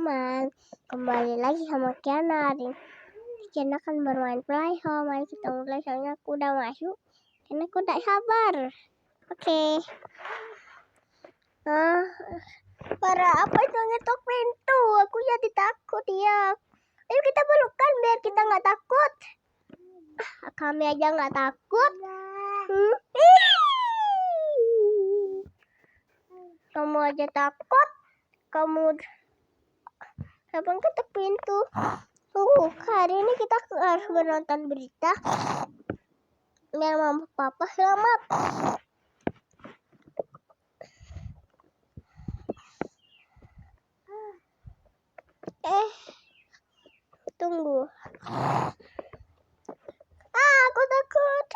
teman-teman, kembali lagi sama Kiana. Kiana akan bermain playhome. Mari kita mulai, soalnya aku udah masuk karena aku tak sabar. Oke. Para apa itu ngetok pintu? Aku jadi takut ya. Ayo kita pelukan biar kita nggak takut. Kami aja nggak takut. Kamu aja takut. Kamu abang ketuk pintu. Hari ini kita harus menonton berita biar mama papa selamat. Tunggu. Aku takut.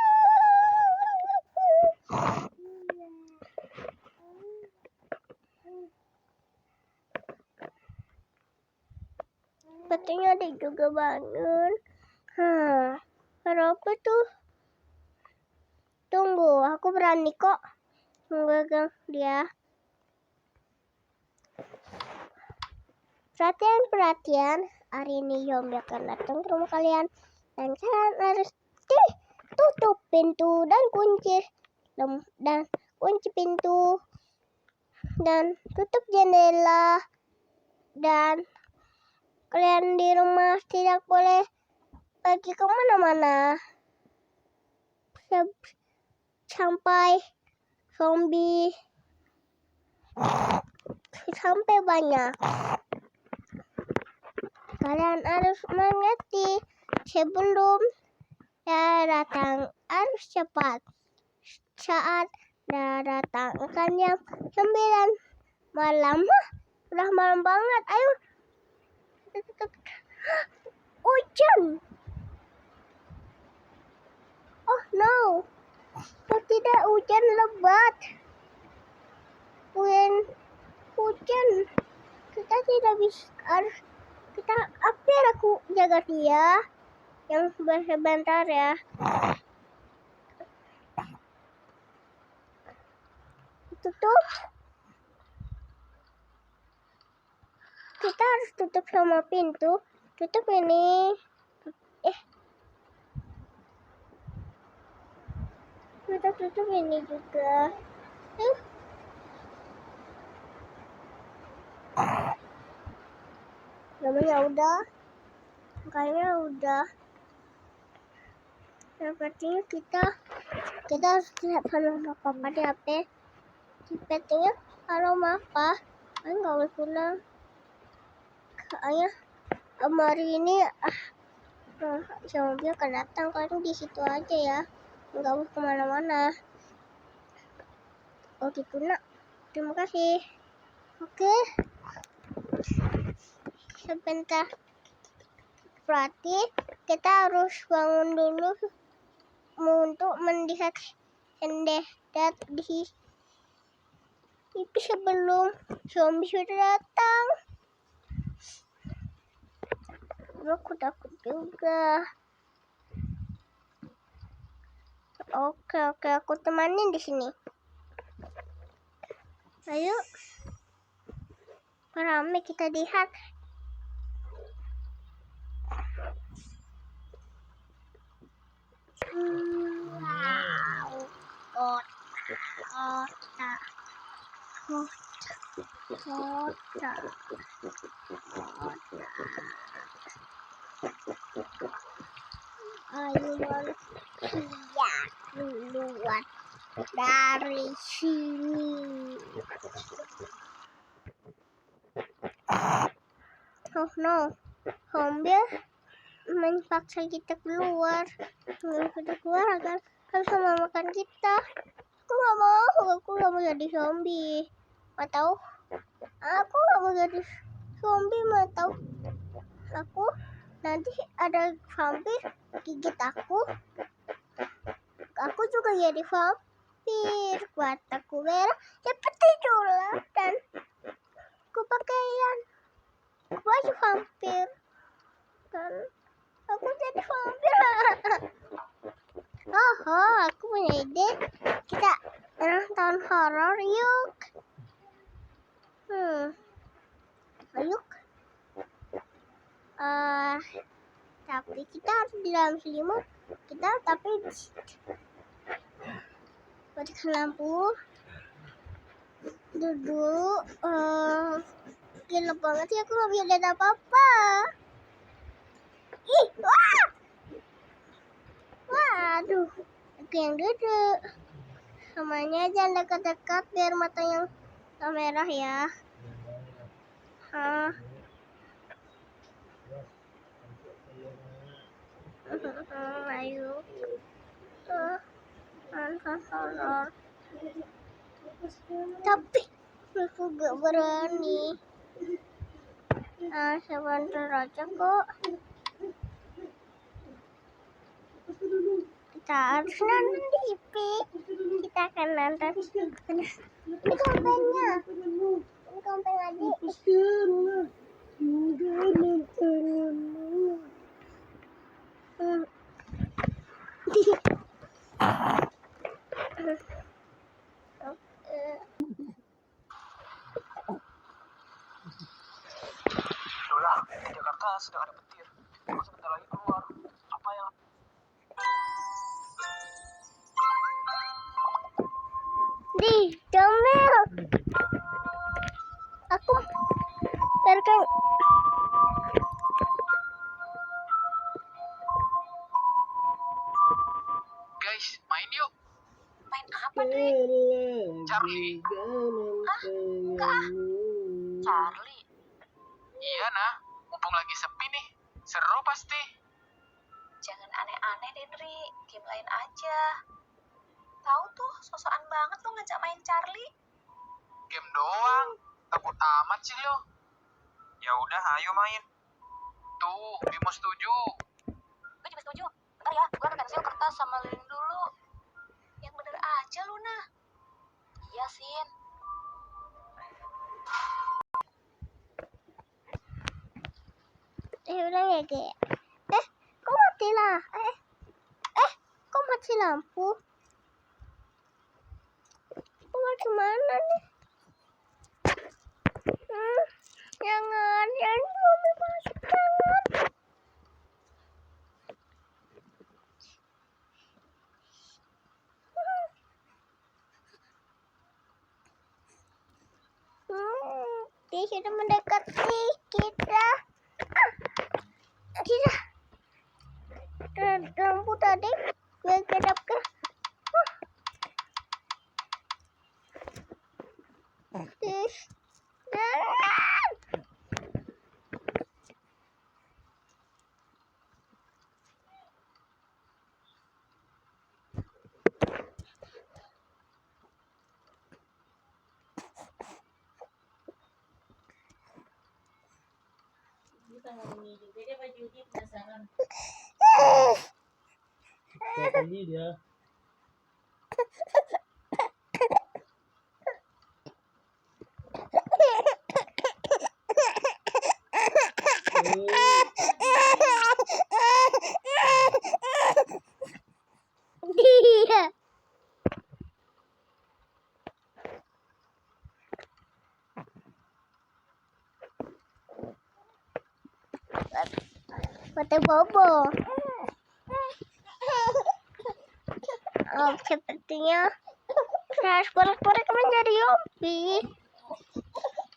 Sepertinya ada juga bangun. Kenapa tuh? Tunggu, aku berani kok megang dia. Perhatian, hari ini zombie akan datang ke rumah kalian. Dan kalian harus tutup pintu dan kunci pintu. Dan tutup jendela. Dan kalian di rumah tidak boleh pergi kemana-mana. Sampai zombie sampai banyak. Kalian harus mengerti sebelum dia datang, harus cepat. Saat dia datang akan jam 9 malam. Udah malam banget. Ayo. Hujan. Oh no. Tidak, hujan lebat. Hujan. Kita tidak bisa. Biar aku jaga dia. Yang sebentar ya. Tutup. Kita harus tutup semua pintu. Tutup ini. Kita tutup ini juga. Namanya udah. Kayaknya udah. Sepertinya kita harus lihat sama papa di HP. Sepertinya kalau papa nggak boleh pulang. Kayaknya hari ini zombie akan datang, kalian di situ aja ya, nggak boleh kemana-mana. Oh gitu nak, terima kasih. Oke. Sebentar. Berarti kita harus bangun dulu untuk melihat hendak di TV sebelum zombie sudah datang. Aku takut juga. Oke, aku temanin di sini. Ayo, rame kita lihat. Kota. Ayo manusia keluar dari sini. Oh no, zombie memaksa kita keluar. Kita keluar agar bisa memakan kita. Aku nggak mau jadi zombie. Atau aku nggak mau jadi zombie, atau aku nanti ada vampir gigit aku juga jadi vampir. Buat aku merah seperti Jula dan aku pakaian baju vampir dan aku jadi vampir. Aku punya ide, kita nonton horor yuk. Yuk Tapi kita harus di dalam selimut. Tapi matikan lampu. Duduk. Gelap banget ya, aku nggak bisa lihat apa-apa. Ih, wah! Waduh, aku yang duduk. Namanya jangan dekat-dekat biar mata yang merah ya. Ayo. Tapi aku gak berani. Sebentar aja kok. Kita harus nonton TV. Kita akan nonton. Ini kompengnya. Ini kompeng adik. Lola, di Jakarta sedang ada petir. Aku sebentar lagi keluar. Apa yang... Di Domel. Aku biarkan. Guys, main yuk. Main apa, Dri? Charlie. Enggak. Charlie. Iya, nah. Mumpung lagi sepi nih. Seru pasti. Jangan aneh-aneh deh, Dri. Game lain aja. Tahu tuh, sosokan banget lo ngajak main Charlie. Game doang. Takut amat sih lo. Ya udah, ayo main. Tuh, Bimo setuju. Gue juga setuju. Bentar ya, gue ke pensil, kertas, sama lilin dulu. Yang bener aja lu, nah. Iya, Sin. Udah ya, Ge. Kok mati lah? Kok mati lampu? Kok mati mana nih? Jangan mobil masuk, jangan. Dia sudah mendekati kita. Lampu tadi gue kedapkan. Jangan. Kali dia. Dia. Mata bobo. Sepertinya saya harus balik-balik menjadi zombie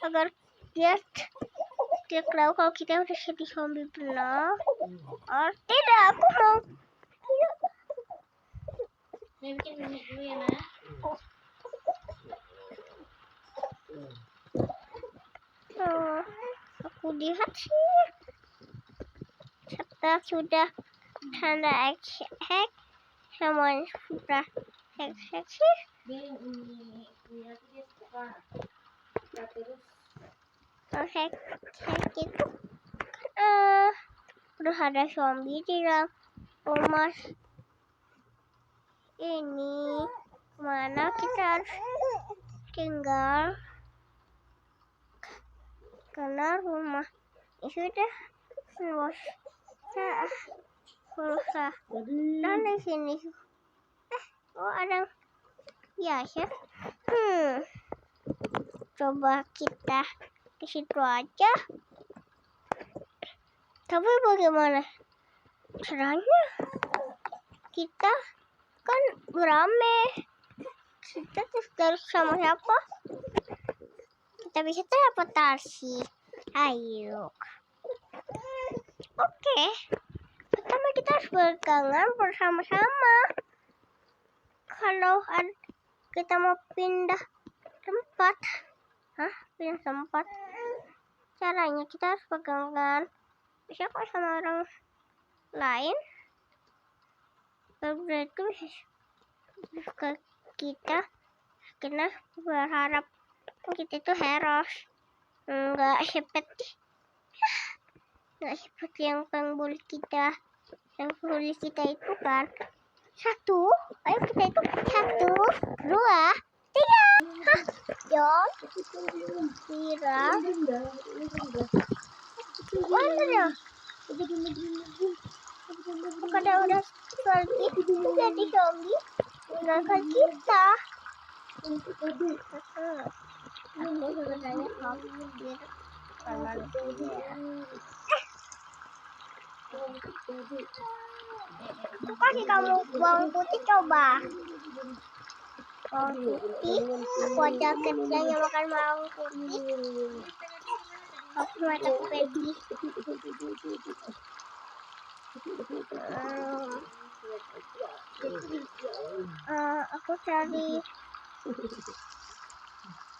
agar dia tahu kalau kita udah jadi zombie benar. Tidak, aku mau. Bikin minyak dulu ya, Nak. Aku lihat sih. Sudah tanda hack. Semuanya sudah hack sih. Dia yang ini punya dia suka. Terus Hack itu udah ada zombie di dalam rumah ini. Mana kita harus tinggal karena rumah ini sudah luas. Pulsa dan di sini ada biasa. Coba kita ke situ aja. Tapi bagaimana caranya? Kita kan berame. Kita terus sama siapa? Kita bisa teleportasi. Ayo. Oke. Pertama kita harus berpegangan bersama-sama. Kalau kita mau pindah tempat. Pindah tempat. Caranya kita harus pegangan. Siapa sama orang lain? Berarti kita kena berharap kita itu heros. Nggak seperti yang pengbuli kita. Yang pengbuli kita itu kan satu. Ayo kita itu 1, 2, 3. Jon, Kira, mana ya? Karena udah pergi jadi zombie, tinggalkan kita. Aku sebenarnya khawatir karena aku kasih kamu bawang putih, coba. Bawang putih, aku aja kerjanya makan bawang putih. Aku mata pergi. Aku cari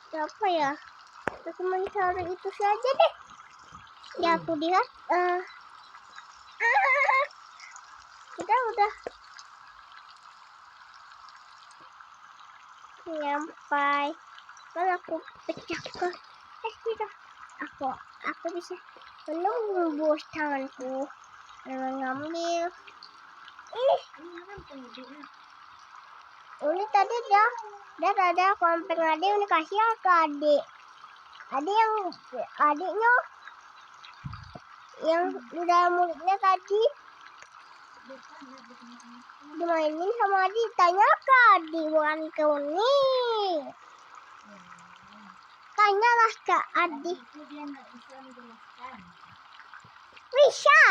siapa ya? Aku mencari itu saja deh. Ya aku lihat kita udah sampai. Kalau aku pecahkan tidak. Aku bisa menembus tanganku dan mengambil. Ini tadi dia ada kompeng adik, ini kasih ke adik. Adiknya yang di dalam mulutnya tadi dimainin sama adik, tanya ke adik bukan ke Uni. Tanyalah ke adik. Bisa.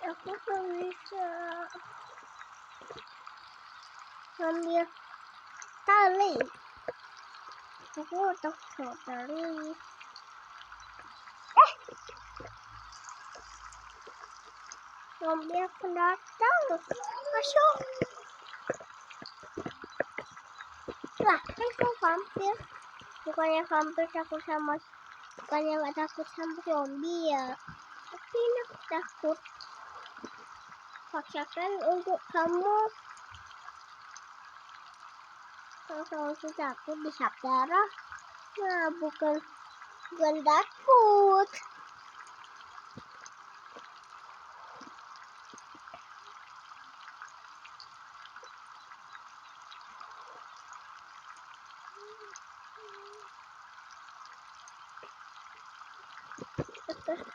Aku tak bisa ambil tali. Aku tak tali. Zombie aku datang. Masuk. Lah, itu vampir. Bukannya vampir takut sama, bukannya nggak takut sama zombie ya. Tapi ini aku takut. Paksakan untuk kamu. Kalau kamu takut disap darah. Nah, bukan takut.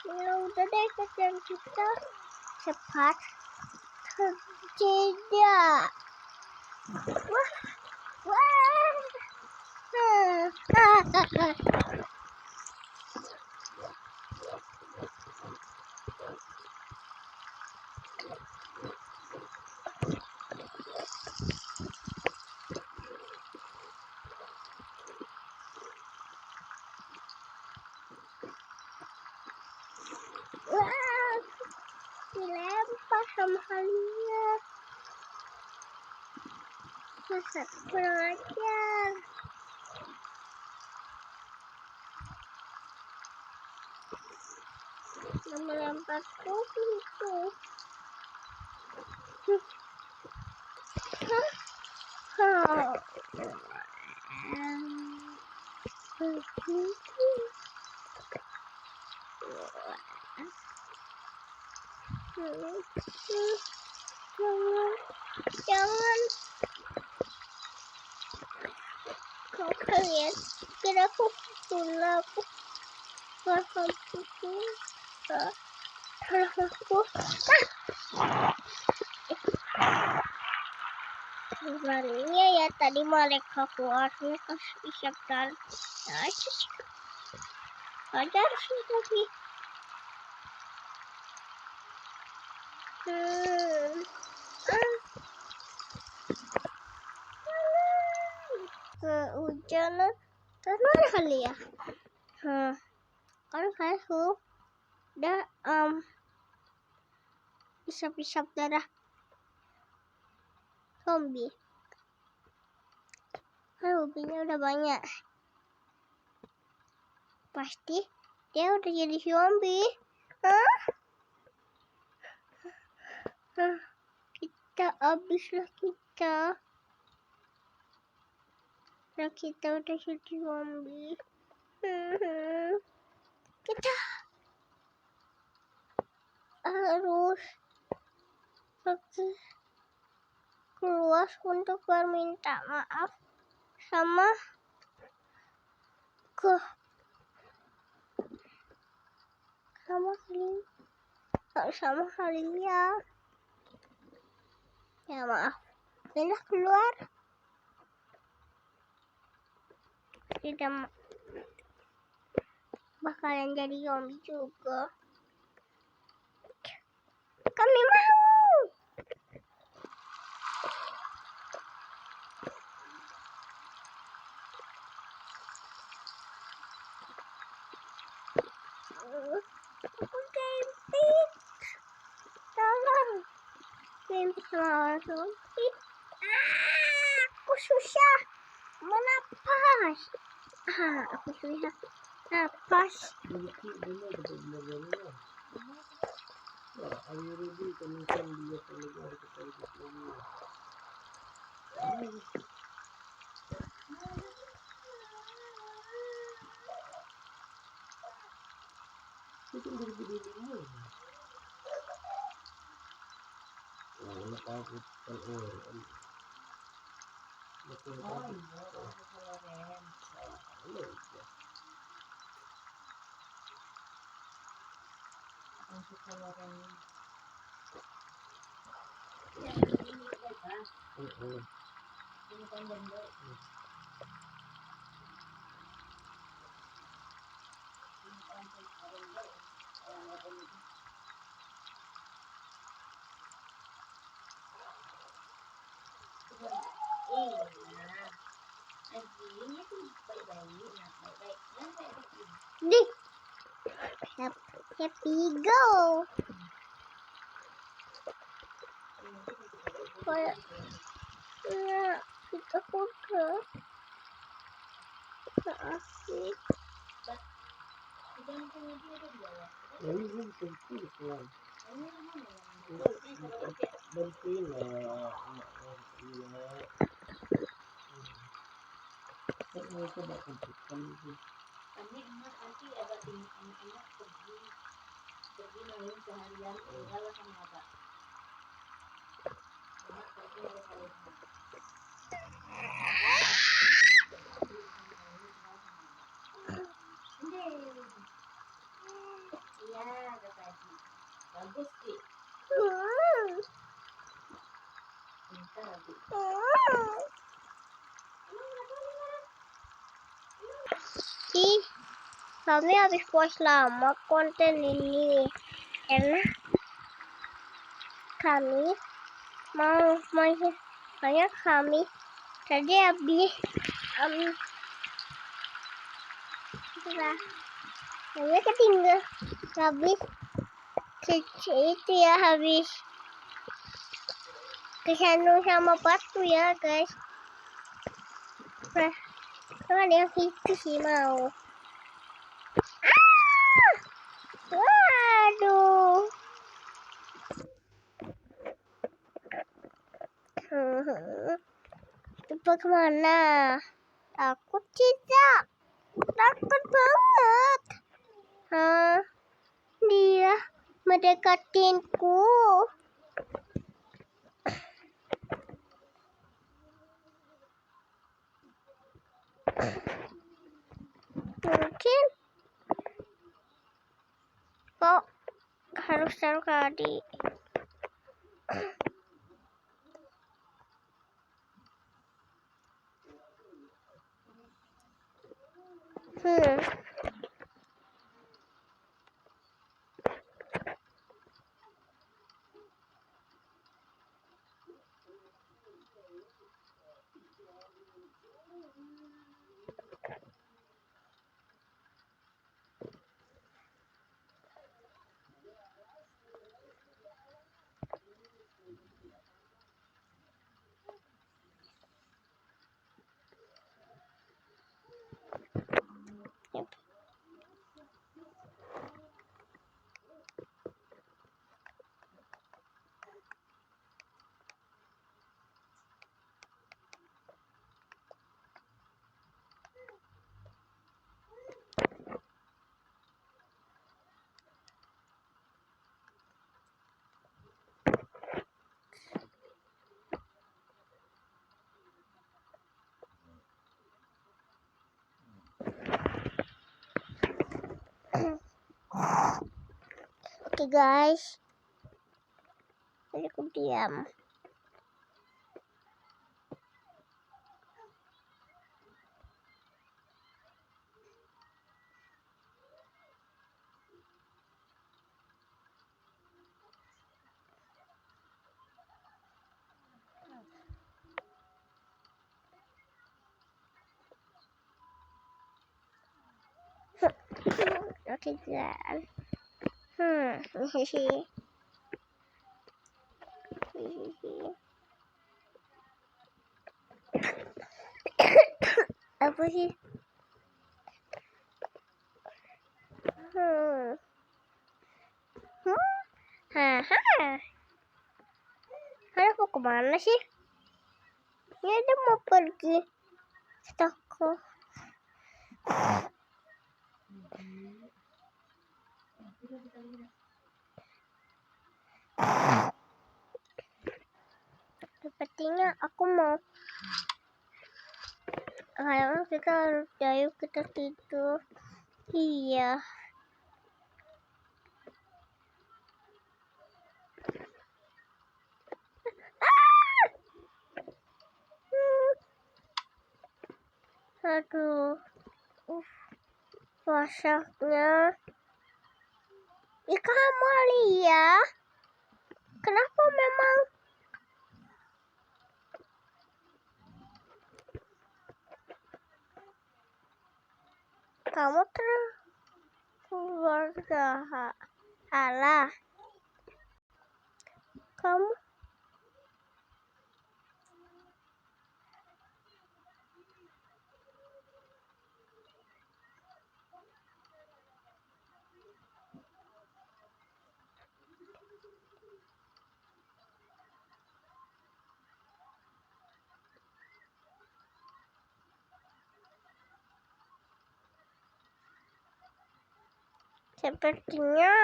Ya udah deh, kerjaan kita cepat terjeda. Wah. Dilempar sama kalian. Masa kurang ajar. Yang melemparku itu. Jangan. Kau kalian kira aku pula aku paham itu. Kalau aku beraninya ya tadi mereka keluarnya ke Isyaptan. Nah, itu sih. Wajar sih tapi. Kehujanan terus mana kali ya? Kan Facebook udah isap-isap darah zombie. Hobinya udah banyak. Pasti dia udah jadi zombie. Kita habislah kita. Nah, kita udah jadi zombie. Kita harus keluar untuk berminta maaf sama kalian. Ya maaf, pindah keluar. Tidak bakalan jadi zombie juga. Kami mau. Tolong. Aku susah menapas. Aku susah napas. Di happy go. Kayak kita udah asik. Kami habis puas lama konten ini karena kami mau banyak kami tadi habis hanya ketinggal habis itu ya habis kesanu sama batu ya guys. Nah, kan yang itu sih mau. Waduh. Coba kemana? Takut tidak. Takut banget. Dia mendekatinku. Mungkin kok harus taruh ke adik. Yep. Oke guys, jadi aku diam. Oke guys. Hihihi. Apa sih? Haha. Aku kemana sih? Ya dia mau pergi ke toko. Sepertinya aku mau kayaknya kita harus jauh kita tidur. Iya. Aduh. Puasanya. Ika Amalia. Kenapa memang kamu keluarga Allah? Kamu sepertinya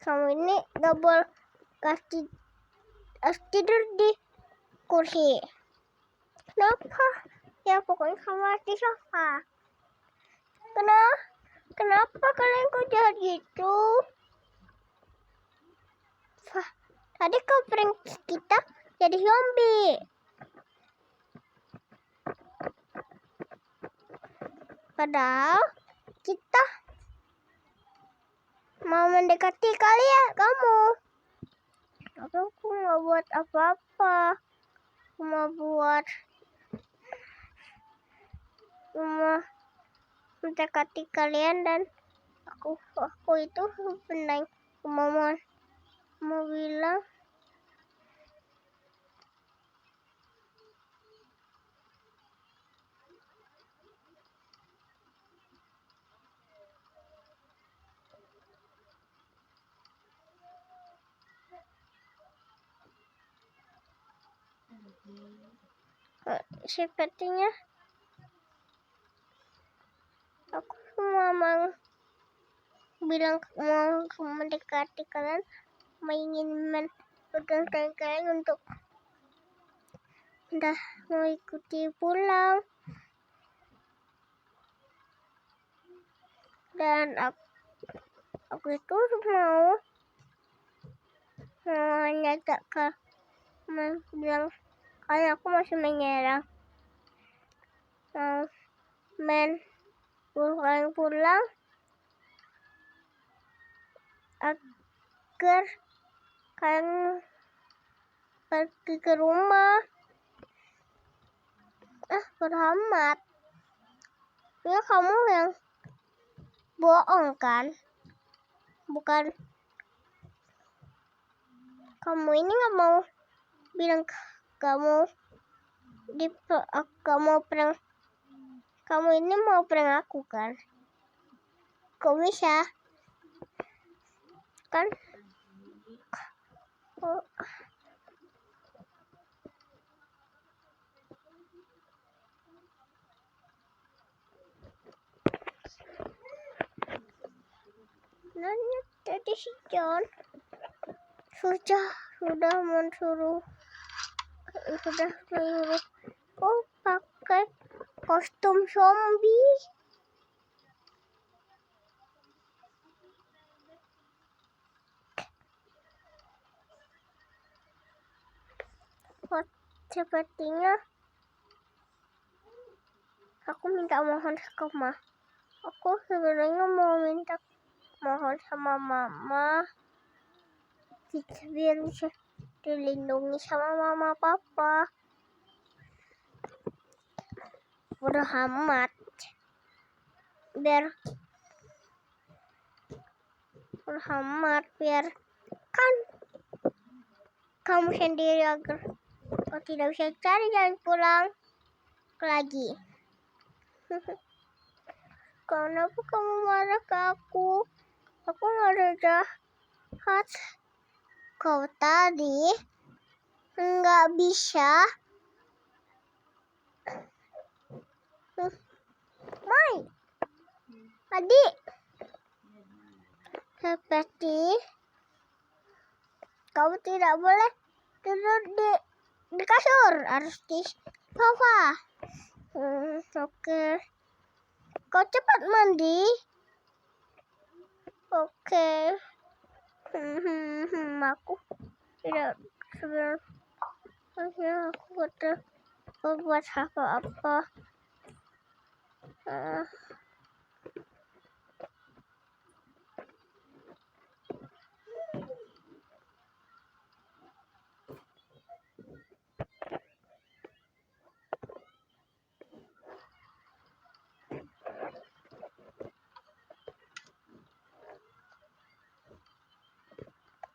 kamu ini gak boleh harus tidur di kursi. Kenapa? Ya pokoknya kamu harus di sofa. Kenapa kalian kok jahat gitu? Tadi kau prank kita jadi zombie. Padahal kita mau mendekati kalian, kamu. Tapi aku nggak buat apa-apa. Aku mau buat cuma mendekati kalian dan aku itu benar mau bilang sepertinya aku cuma mau bilang mau mendekati kalian, ingin memegang tangan kalian untuk udah mau ikuti pulang. Dan Aku itu mau menyatakan bilang kalau aku masih menyerang mau pulang agar kalian pergi ke rumah. Berhamat. Ya kamu yang bohong kan? Bukan kamu ini nggak mau bilang kamu kamu ini mau prank aku kan? Kok bisa? Kan? Nanya tadi si John sudah menyuruh pakai kostum zombie. Sepertinya aku minta mohon ke mama. Aku sebenarnya mau minta mohon sama mama biar bisa dilindungi sama mama papa. Udah amat biar kan kamu sendiri agar kau tidak bisa cari jalan pulang lagi. Kenapa kamu marah ke aku? Aku nggak ada jahat. Kau tadi nggak bisa main. Adik, seperti kamu tidak boleh tidur di kasur, harus di sofa. Oke. Kau cepat mandi. Oke. Aku tidak sebenarnya aku udah berbuat apa-apa.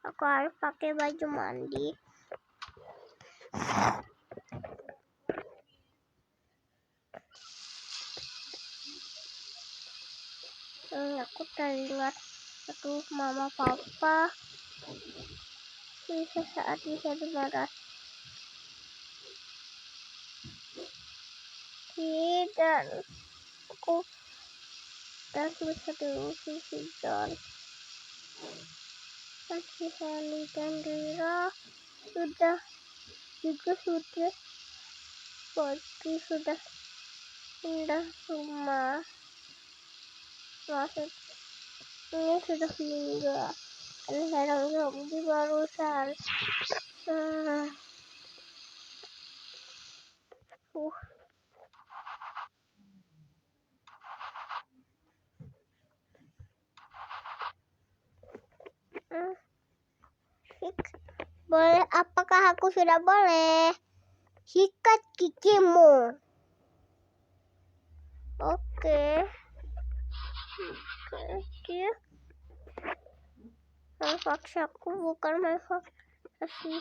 Aku harus pakai baju mandi. Aku teringat mama papa saat bisa dimarahi dan aku bisa diusir si John. Masih Sally dan Dira sudah pergi, sudah pindah rumah. Maksud ini sudah meninggal. Dan sekarang zombie barusan. Boleh, apakah aku sudah boleh sikat gigimu? Oke. Paksaku bukan si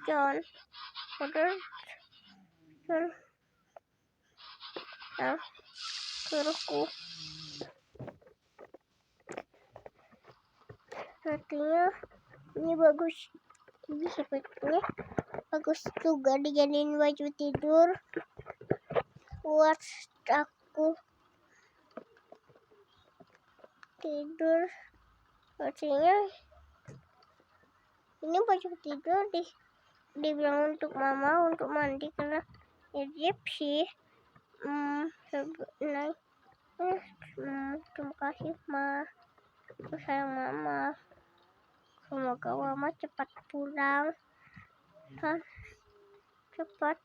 John. Suruhku. Artinya ini bagus. Ini sepertinya bagus juga dijadiin baju tidur buat aku tidur. Artinya ini baju tidur dibilang untuk mama untuk mandi karena Egypt sih. Terima kasih Ma. Aku sayang mama. Semoga mama cepat pulang dan cepat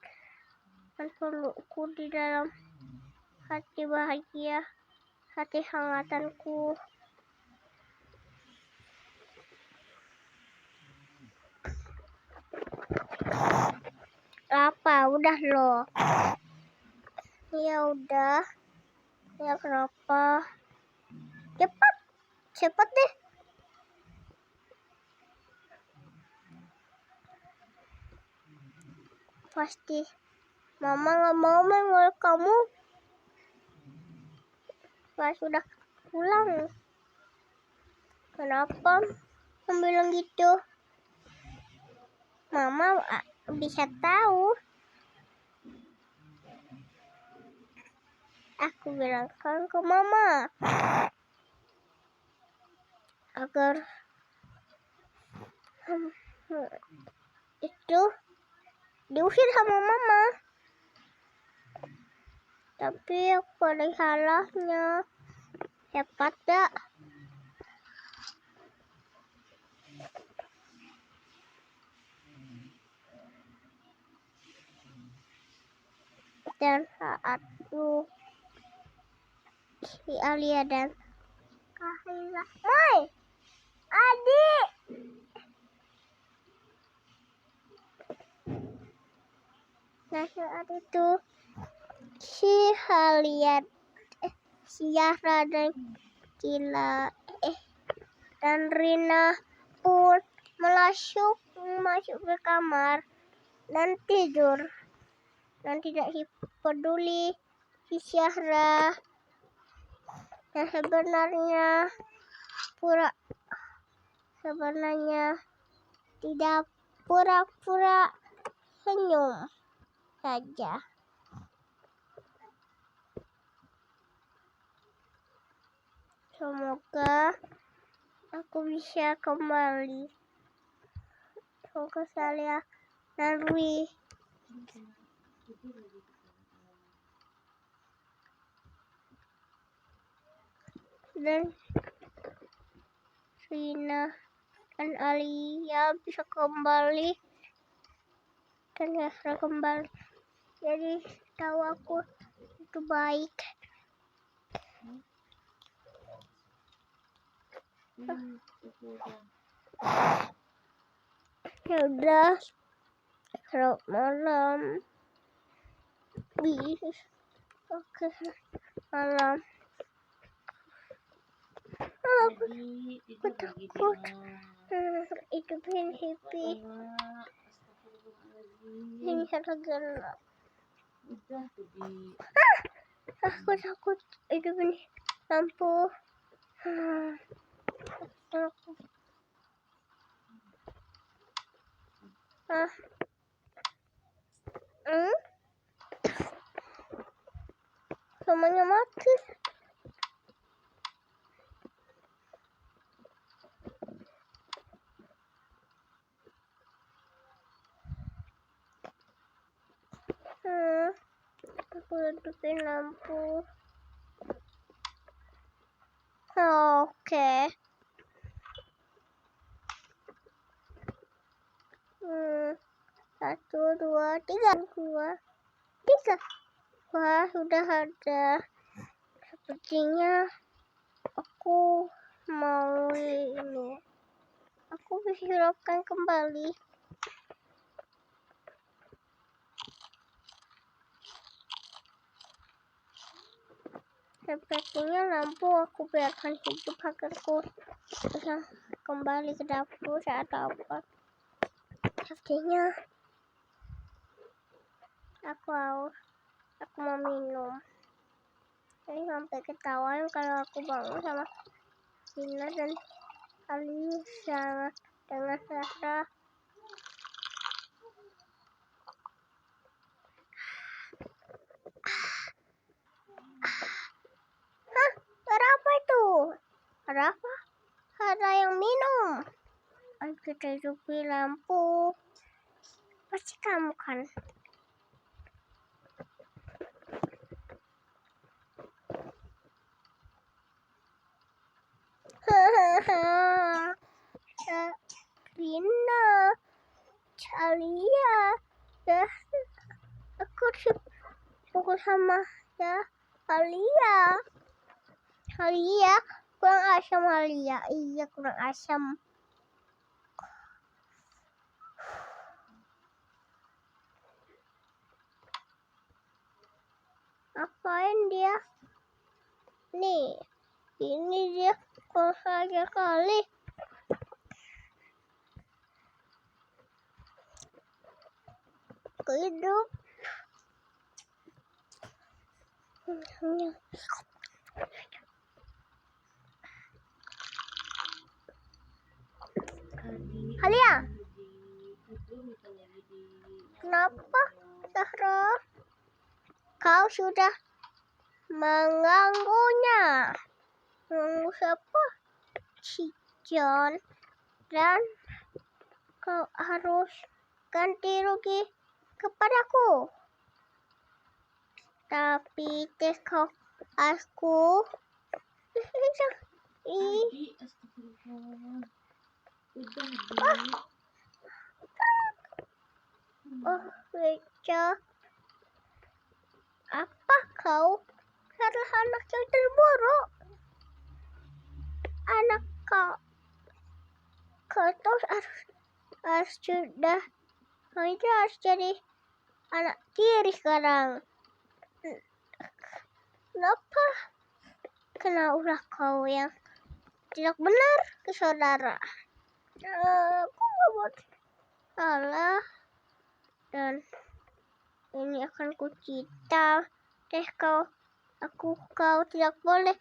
pelukku di dalam hati bahagia, hati hangatanku. Apa? Udah loh. Ya udah. Ya kenapa? Cepat deh. Pasti mama nggak mau mengeluk kamu pas sudah pulang. Kenapa kamu bilang gitu? Mama bisa tahu. Aku bilangkan ke mama agar itu diusir sama mama. Tapi aku ada salahnya. Hebat gak? Dan saat itu si Alia dan Kahila, Mai, adik. Nah saat itu si Alia, si Yahra dan Kila, dan Rina pun masuk ke kamar dan tidur. Dan tidak peduli si Syahra yang sebenarnya tidak pura-pura senyum saja. Semoga aku bisa kembali. Semoga saya dan Rui dan Rina dan Alia bisa kembali dan Yasra kembali. Jadi tahu aku itu baik. Ya udah, selamat malam. Oke, malam. Jadi Aku tidur lagi takut. dia. Itu pengen happy. Ini gelap. Udah tuh di. Aku takut. Itu pengen lampu. Takut. Semuanya mati. Aku hidupin lampu. Oke. 1, 2, 3. 2, 3. Wah, sudah ada. Sepertinya aku mau ini. Aku bisa hidupkan kembali. Sepertinya lampu aku biarkan hidup agar aku bisa kembali ke dapur saat apa. Sepertinya aku haus. Aku mau minum. Jadi sampai ketahuan kalau aku bangun sama Sina dan Alisa dengan Sarah. Hah? Ada apa itu? Ada apa? Ada yang minum. Ayo kita hidupi lampu. Pasti kamu kan? sama ya Halia. Halia kurang asam Halia. Iya kurang asam. Apain dia? Nih, ini dia kurang ajar kali. Hidup. Halia, kenapa Zahra? Kau sudah mengganggunya. Mengganggu siapa? Si John. Dan kau harus ganti rugi kepadaku. Tapi kau aku Adi, astagfirullah. Udah, Adi. oh Beca, apa kau adalah anak yang terburuk? Anak kau tuh harus sudah harus jadi anak tiri sekarang. Kenapa kau yang tidak benar ke saudara? Aku nggak buat salah. Dan ini akan kucita teh kau tidak boleh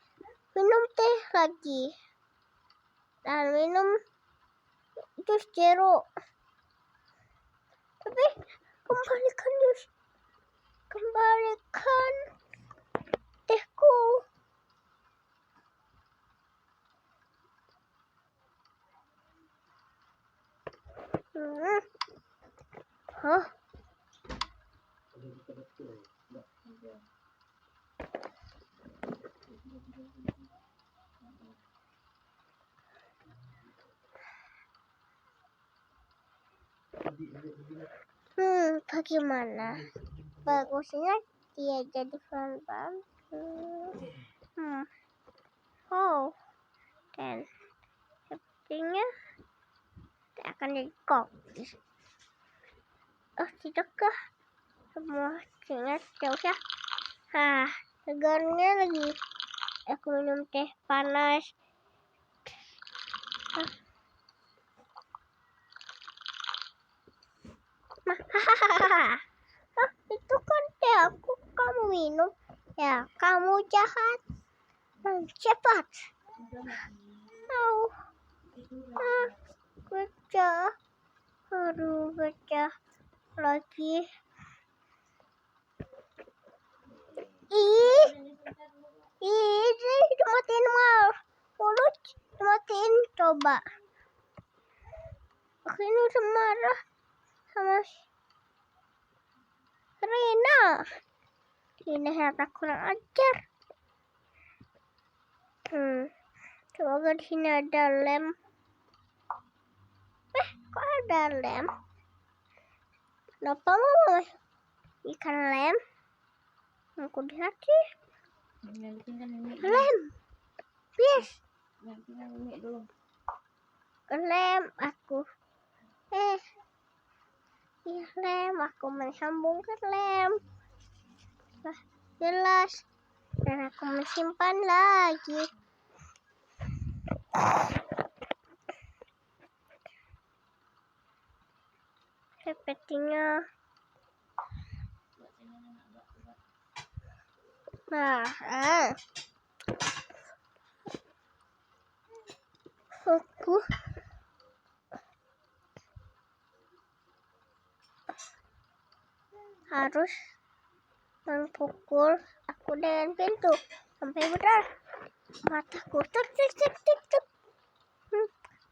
minum teh lagi dan minum jus jeruk. Tapi kembalikan tehku. Hah? Bagaimana? Bagusnya dia jadi fan. Oh, dan sepertinya dia akan jadi koki. Oh, tidakkah? Semua ingat ya usah. Segarnya lagi. Aku minum teh panas. Itu kan teh aku, kamu minum. Ya, kamu jahat. Cepat. Pecah. Aduh, pecah lagi. Dimatiin mulut, dimatiin coba. Aku ini udah marah sama Rina. Ini harta kurang ajar. Semoga di sini ada lem. Kok ada lem? Kenapa mau ikan lem? Aku lihat sih. Lem. Yes. Lem aku. Iya lem. Aku mensambungkan lem. Jelas. Dan aku mensimpan lagi. Sepertinya. Aku harus memukul aku dengan pintu sampai benar mataku tuk.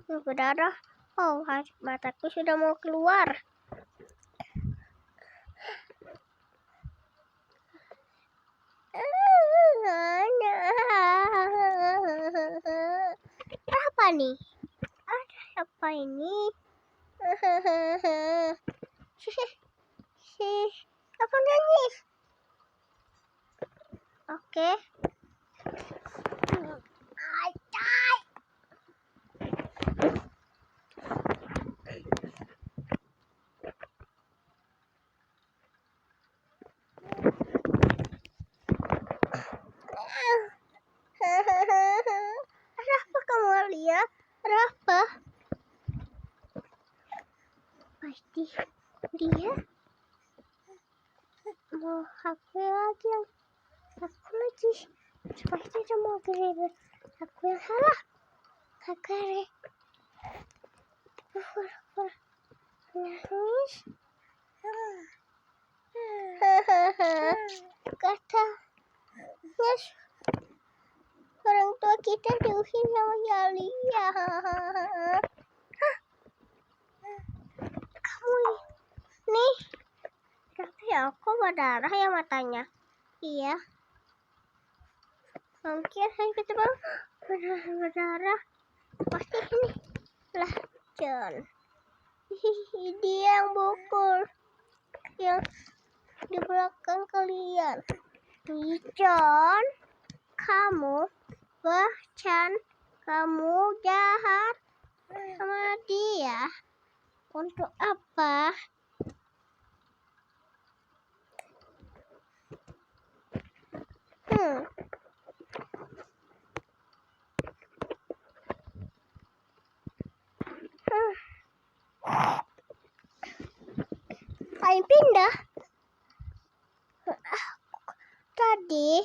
Berdarah. Oh, mataku sudah mau keluar. Apa nih? Ada apa ini? Apa nangis? Oke. Acai. Rafa, kamu lihat? Rafa. Pasti dia mau aku lagi yang aku lagi. Pasti dia mau geribet. Aku yang salah. Kakare. Nangis. Kata yes, orang tua kita diusir sama Yalia. Kamu nih, tapi aku berdarah ya matanya. Iya. Mungkin saya ketemu berdarah. Pasti ini lah John. Dia yang pukul yang di belakang kalian. John, kamu Chan, kamu jahat sama dia. Untuk apa? Ayo pindah. Tadi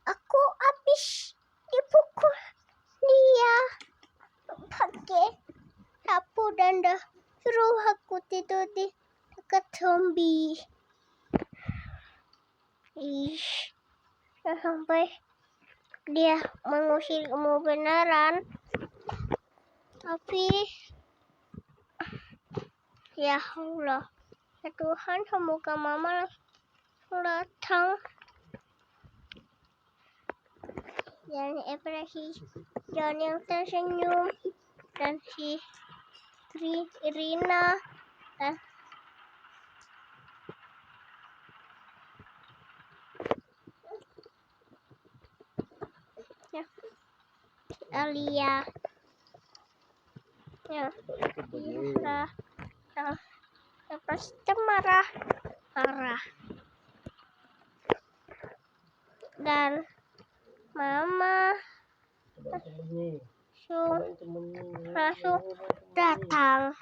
aku habis dipukul dia pakai sapu dan dah suruh aku tidur di dekat zombie. Sampai dia mengusir kamu beneran. Tapi ya Allah, ya Tuhan, semoga mama datang. Dan ekspresi John yang tersenyum dan si Rina dan ya, Alia ya, yang pasti marah dan mama langsung datang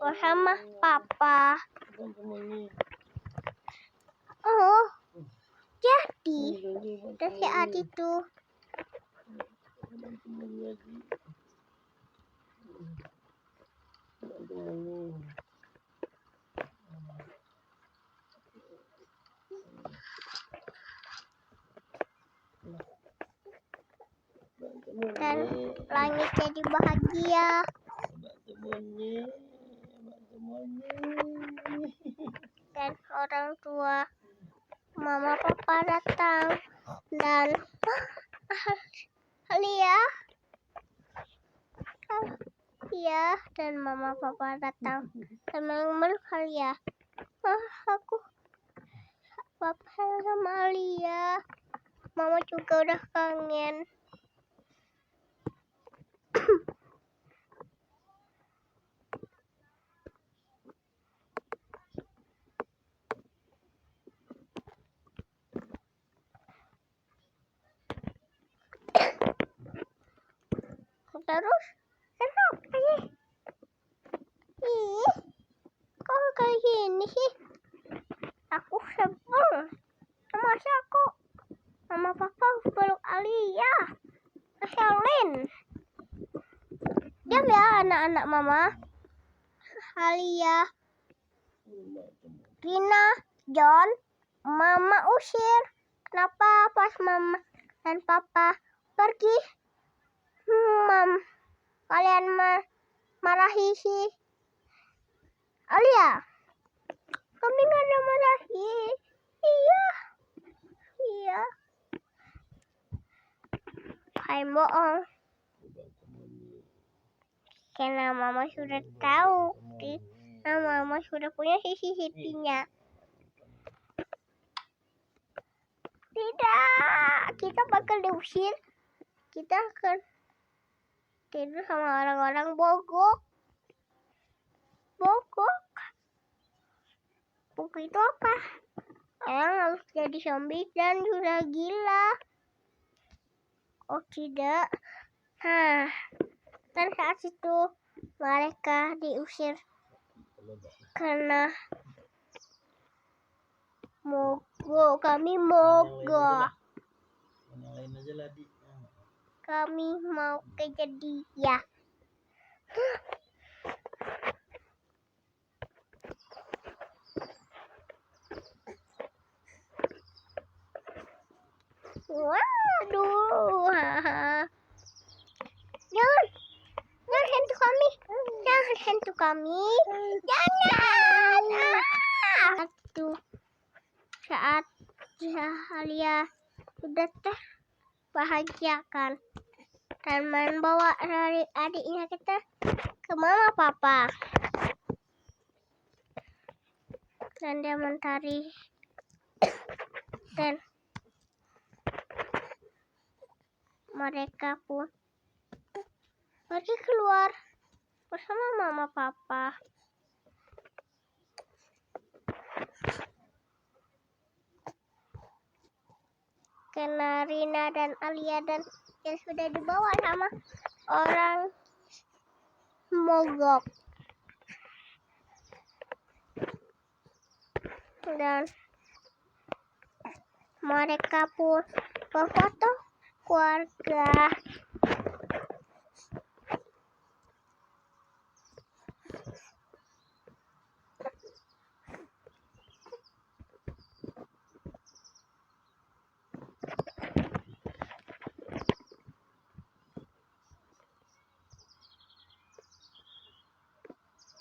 bersama papa. Oh, jadi si Adi tuh dan langit jadi bahagia. Dan orang tua mama papa datang dan Alia ya, dan mama papa datang dan meluk Alia. Aku papa sama Alia. Mama juga udah kangen. Terus kenapa sih? Kok kayak gini sih? Aku sebel. Masa aku mama papa peluk Alia, Shalin. Diam ya anak-anak mama. Alia, Rina, John, mama usir. Kenapa pas mama dan papa pergi, kalian marahi si Alia? Kami nggak ada marahi. Iya. Hai bohong. Karena mama sudah tahu, mama sudah punya CCTV-nya. Tidak, kita bakal diusir. Kita akan tidur sama orang-orang bogok. Bogok itu apa? Orang harus jadi zombie dan sudah gila. Oh tidak. Dan saat itu mereka diusir karena mogok. Kami mogok. Nyalain aja lah di. Kami mau kejadian. Waduh. Jangan hantu kami. Jangan hantu kami. Jangan. Saat Alia sudah terbahagiakan dan membawa dari adiknya kita ke mama papa. Dan dia mentari dan mereka pun pergi keluar bersama mama papa. Karena Rina dan Alia dan yang sudah dibawa sama orang mogok. Dan mereka pun berfoto keluarga.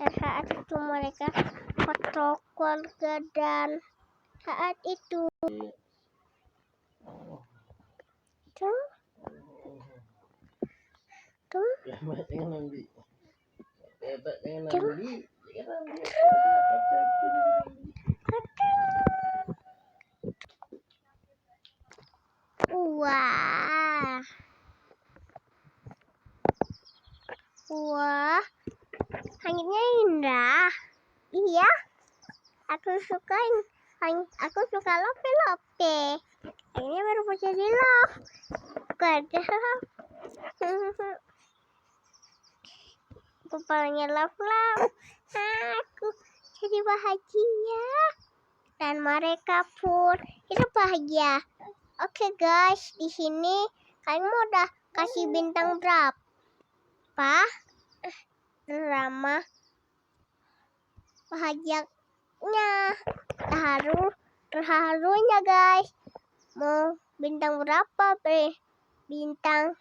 Dan saat itu mereka foto keluarga dan saat itu tuh Jangan ambil. Jangan Tuh. ambil. Jangan ambil. Wah. Wah. Langitnya indah. Iya. Aku suka lope-lope. Ini baru mau jadi love. Gada. Kepalanya love. Aku jadi bahagia. Dan mereka pun hidup bahagia. Oke guys, di sini kalian mau udah kasih bintang berapa? Drama bahagianya, terharunya guys. Mau bintang berapa? Bintang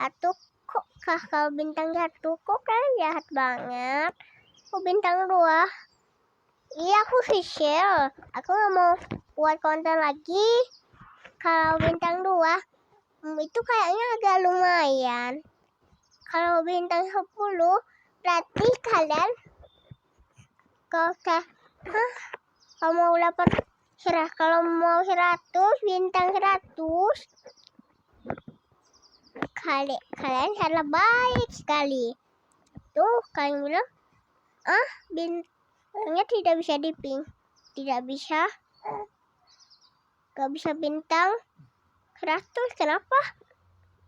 1 kok. Kalau bintang 1 kok kalian jahat banget. Oh bintang 2. Iya aku official. Aku nggak mau buat konten lagi. Kalau bintang 2 itu kayaknya agak lumayan. Kalau bintang 10 berarti kalian kalau mau dapat kalau mau 100 bintang 100 kalian salah baik sekali. Tuh kalian bilang bintangnya tidak bisa diping. Tidak bisa. Gak bisa bintang 100. Kenapa?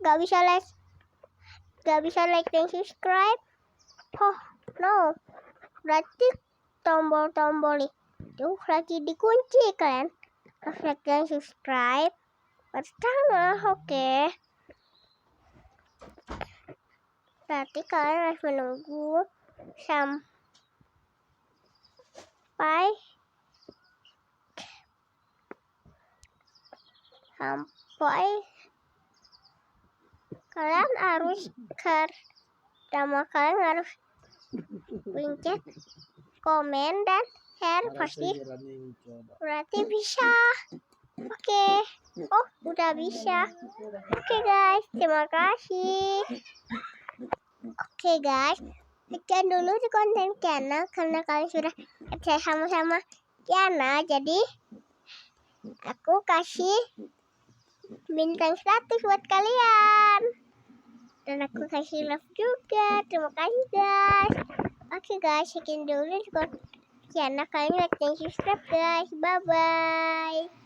Gak bisa like dan subscribe. Oh no. Berarti tombol itu lagi dikunci kalian. Harus like dan subscribe pertama. Oke. Berarti kalian harus menunggu sampai kalian harus kalian harus pencet komen dan share pasti berarti bisa. Oke. Oh udah bisa. Oke guys, terima kasih. Oke guys, sekian dulu di konten Kiana karena kalian sudah percaya sama-sama Kiana, jadi Aku kasih bintang 100 buat kalian. Dan aku kasih love juga. Terima kasih guys. Oke guys, sekian dulu. Jangan kalian like dan subscribe guys. Bye bye.